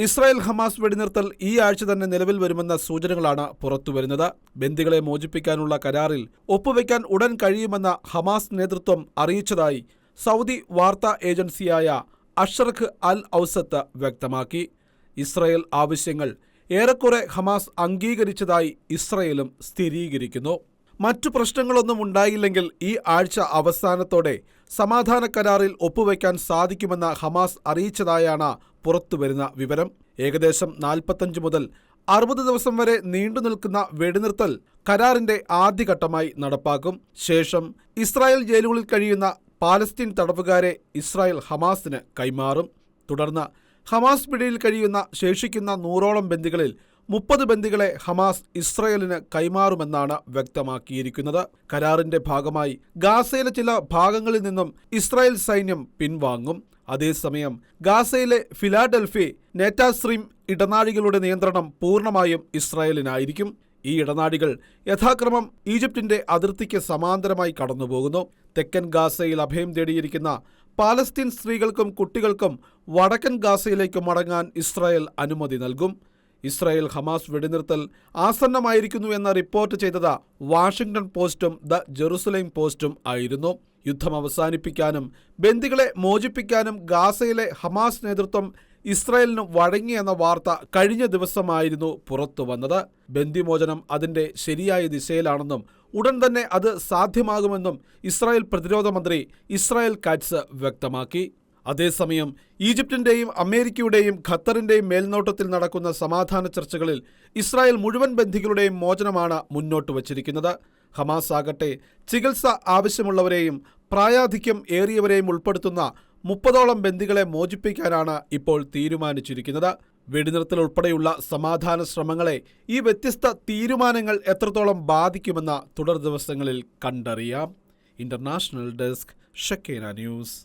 Israel Hamas വെടിനിർത്തൽ ഈ ആഴ്ച തന്നെ നിലവിൽ വരുമെന്ന സൂചനകളാണ് പുറത്തുവരുന്നത്. ബന്ദികളെ മോചിപ്പിക്കാനുള്ള കരാറിൽ ഒപ്പുവെക്കാൻ ഉടൻ കഴിയുമെന്ന ഹമാസ് നേതൃത്വം അറിയിച്ചതായി സൗദി വാർത്താ ഏജൻസിയായ അഷ്റഖ് അൽ ഔസത്ത് വ്യക്തമാക്കി. ഇസ്രായേൽ ആവശ്യങ്ങൾ ഏറെക്കുറെ ഹമാസ് അംഗീകരിച്ചതായി ഇസ്രായേലും സ്ഥിരീകരിക്കുന്നു. മറ്റു പ്രശ്നങ്ങളൊന്നും ഉണ്ടായില്ലെങ്കിൽ ഈ ആഴ്ച അവസാനത്തോടെ സമാധാന കരാറിൽ ഒപ്പുവെക്കാൻ സാധിക്കുമെന്ന് ഹമാസ് അറിയിച്ചതായാണ് പുറത്തുവരുന്ന വിവരം. ഏകദേശം 45 മുതൽ 60 ദിവസം വരെ നീണ്ടുനിൽക്കുന്ന വെടിനിർത്തൽ കരാറിന്റെ ആദ്യഘട്ടമായി നടപ്പാക്കും. ശേഷം ഇസ്രായേൽ ജയിലുകളിൽ കഴിയുന്ന പാലസ്തീൻ തടവുകാരെ ഇസ്രായേൽ ഹമാസിന് കൈമാറും. തുടർന്ന് ഹമാസ് പിടിയിൽ കഴിയുന്ന ശേഷിക്കുന്ന 100ഓളം ബന്ദികളിൽ 30 ബന്ദികളെ ഹമാസ് ഇസ്രായേലിന് കൈമാറുമെന്നാണ് വ്യക്തമാക്കിയിരിക്കുന്നത്. കരാറിന്റെ ഭാഗമായി ഗാസയിലെ ചില ഭാഗങ്ങളിൽ നിന്നും ഇസ്രായേൽ സൈന്യം പിൻവാങ്ങും. അതേസമയം ഗാസയിലെ ഫിലാഡൽഫി, നേറ്റാസ്രീം ഇടനാഴികളുടെ നിയന്ത്രണം പൂർണ്ണമായും ഇസ്രായേലിനായിരിക്കും. ഈ ഇടനാഴികൾ യഥാക്രമം ഈജിപ്തിന്റെ അതിർത്തിക്ക് സമാന്തരമായി കടന്നുപോകുന്നു. തെക്കൻ ഗാസയിൽ അഭയം തേടിയിരിക്കുന്ന പാലസ്തീൻ സ്ത്രീകൾക്കും കുട്ടികൾക്കും വടക്കൻ ഗാസയിലേക്ക് മടങ്ങാൻ ഇസ്രായേൽ അനുമതി നൽകും. ഇസ്രായേൽ ഹമാസ് വെടിനിർത്തൽ ആസന്നമായിരിക്കുന്നു എന്ന റിപ്പോർട്ട് ചെയ്തത് വാഷിംഗ്ടൺ പോസ്റ്റും ദ ജെറുസലേം പോസ്റ്റും ആയിരുന്നു. യുദ്ധം അവസാനിപ്പിക്കാനും ബന്ദികളെ മോചിപ്പിക്കാനും ഗാസയിലെ ഹമാസ് നേതൃത്വം ഇസ്രായേലിന് വഴങ്ങിയെന്ന വാർത്ത കഴിഞ്ഞ ദിവസമായിരുന്നു പുറത്തുവന്നത്. ബന്ദിമോചനം അതിന്റെ ശരിയായ ദിശയിലാണെന്നും ഉടൻ തന്നെ അത് സാധ്യമാകുമെന്നും ഇസ്രായേൽ പ്രതിരോധ മന്ത്രി ഇസ്രായേൽ കാറ്റ്സ് വ്യക്തമാക്കി. അതേസമയം ഈജിപ്തിന്റെയും അമേരിക്കയുടെയും ഖത്തറിന്റെയും മേൽനോട്ടത്തിൽ നടക്കുന്ന സമാധാന ചർച്ചകളിൽ ഇസ്രായേൽ മുഴുവൻ ബന്ദികളുടെയും മോചനമാണ് മുന്നോട്ട് വച്ചിരിക്കുന്നത്. ഹമാസ് ആകട്ടെ ചികിത്സ ആവശ്യമുള്ളവരെയും പ്രായാധിക്യം ഏറിയവരെയും ഉൾപ്പെടുത്തുന്ന 30ഓളം ബന്ദികളെ മോചിപ്പിക്കാനാണ് ഇപ്പോൾ തീരുമാനിച്ചിരിക്കുന്നത്. വെടിനിർത്തൽ ഉൾപ്പെടെയുള്ള സമാധാന ശ്രമങ്ങളെ ഈ വ്യത്യസ്ത തീരുമാനങ്ങൾ എത്രത്തോളം ബാധിക്കുമെന്ന് തുടർ ദിവസങ്ങളിൽ കണ്ടറിയാം. ഇന്റർനാഷണൽ ഡെസ്ക്, ഷെക്കേന ന്യൂസ്.